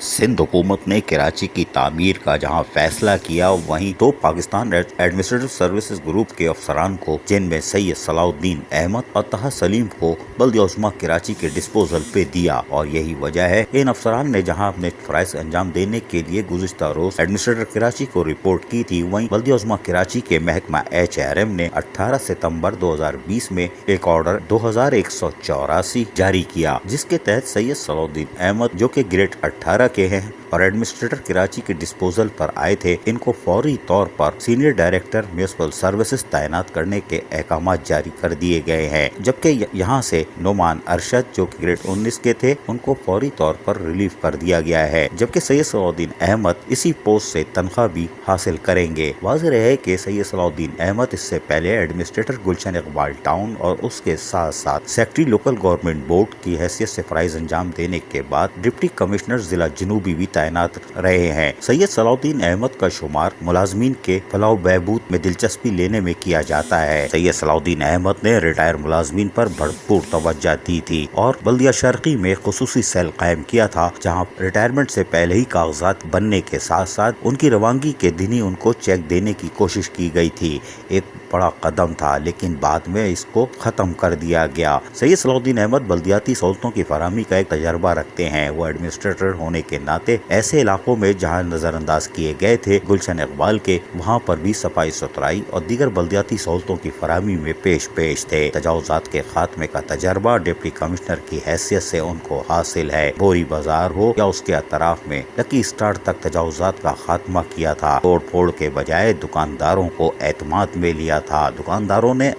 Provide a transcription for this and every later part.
सिंध हुकूमत ने कराची की तामीर का जहां फैसला किया, वहीं दो पाकिस्तान एडमिनिस्ट्रेटिव सर्विसेज ग्रुप के अफसरान को, जिनमें सैयद सलाउद्दीन अहमद और तहा सलीम को बल्दिया उस्मा कराची के डिस्पोजल पे दिया। और यही वजह है इन अफसरान ने जहां अपने फराइज अंजाम देने के लिए गुज़िश्ता रोज एडमिनिस्ट्रेटर कराची को रिपोर्ट की थी, वहीं बल्दिया उस्मा कराची के महकमा HRM ने 18 सितंबर 2020 में एक ऑर्डर 2184 जारी किया, जिसके तहत सैयद सलाउद्दीन अहमद, जो कि ग्रेड 18 के हैं और एडमिनिस्ट्रेटर कराची के डिस्पोजल पर आए थे, इनको फौरी तौर पर सीनियर डायरेक्टर म्युनिसिपल सर्विसेज तैनात करने के अहकाम जारी कर दिए गए हैं। जबकि यहाँ से नोमान अरशद, जो कि ग्रेड 19 के थे, उनको फौरी तौर पर रिलीव कर दिया गया है। जबकि सैयद सलाउद्दीन अहमद इसी पोस्ट से तनख्वाह भी हासिल करेंगे। वाज़ेह है कि सैयद सलाउद्दीन अहमद इससे पहले एडमिनिस्ट्रेटर गुलशन इकबाल टाउन और उसके साथ साथ सेक्रेटरी लोकल गवर्नमेंट बोर्ड की हैसियत से फराइज अंजाम देने के बाद डिप्टी कमिश्नर जिला जनूबी भी तैनात रहे हैं। सैयद सलाउद्दीन अहमद का शुमार मुलाजमीन के फलाह बहबूद में दिलचस्पी लेने में किया जाता है। सैयद सलाउद्दीन अहमद ने रिटायर मुलाजमीन पर भरपूर तवज्जो दी थी और बल्दिया शर्की में खुसूसी सेल कायम किया था, जहां रिटायरमेंट से पहले ही कागजात बनने के साथ साथ उनकी रवानगी के दिन ही उनको चेक देने की कोशिश की गई थी। एक बड़ा कदम था, लेकिन बाद में इसको खत्म कर दिया गया। सैयद सलाउद्दीन अहमद बल्दियाती सहूलतों की फराहमी का एक तजर्बा रखते हैं। वो एडमिनिस्ट्रेटर होने के नाते ऐसे इलाकों में जहां नजरअंदाज किए गए थे गुलशन इकबाल के, वहां पर भी सफाई सुथराई और दीगर बल्दियाती सहूलतों की फराहमी में पेश थे। तजावुजात के खात्मे का तजर्बा डिप्टी कमिश्नर की हैसियत से उनको हासिल है। बोरी बाजार हो या उसके अतराफ में लकी स्टार तक तजावुजात का खात्मा किया था। तोड़ फोड़ के बजाय दुकानदारों को एतमाद में लिया था। दुकानदारों ने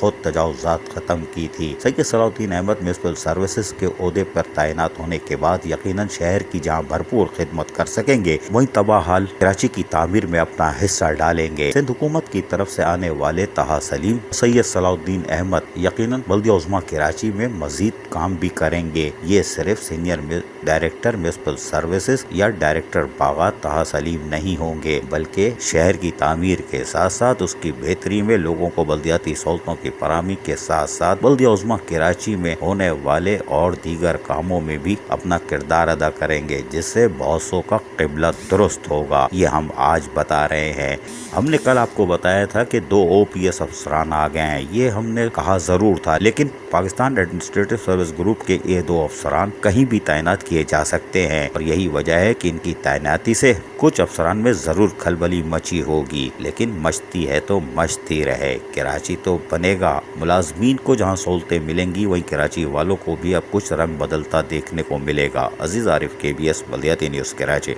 खुद तजावुजात खत्म की थी। सैयद सलाउद्दीन अहमद म्युनिसिपल सर्विसेज के ओहदे पर तैनात होने के बाद यकीनन शहर की जहां भरपूर खिदमत कर सकेंगे, वहीं तबाहाल कराची की तामीर में अपना हिस्सा डालेंगे। सिंध हुकूमत की तरफ से आने वाले तहा सलीम, सैयद सलाउद्दीन अहमद यकीनन बल्दिया उस्मा कराची में मजीद काम भी करेंगे। ये सिर्फ सीनियर डायरेक्टर म्युनिसिपल सर्विसेज या डायरेक्टर बागात तहा सलीम नहीं होंगे, बल्कि शहर की तामीर के साथ साथ उसकी बेहतरी में लोगों को बल्दियाती सहूलतों की फराहमी के साथ साथ बल्दिया उस्मा कराची में होने वाले और दीगर कामों में भी अपना किरदार अदा करेंगे, जिससे बॉसों का क़िबला दुरुस्त होगा। ये हम आज बता रहे हैं। हमने कल आपको बताया था कि 2 OPS अफसरान आ गए हैं। ये हमने कहा जरूर था, लेकिन पाकिस्तान एडमिनिस्ट्रेटिव सर्विस ग्रुप के ये 2 अफसरान कहीं भी तैनात किए जा सकते हैं और यही वजह है कि इनकी तैनाती से कुछ अफसरान में जरूर खलबली मची होगी, लेकिन मचती है तो मचती रहे। कराची तो बनेगा। मुलाजमीन को जहां सहूलतें मिलेंगी, वहीं कराची वालों को भी अब कुछ रंग बदलता देखने को मिलेगा। अजीज आरिफ, KBS बल्दियाती न्यूज़, कराची।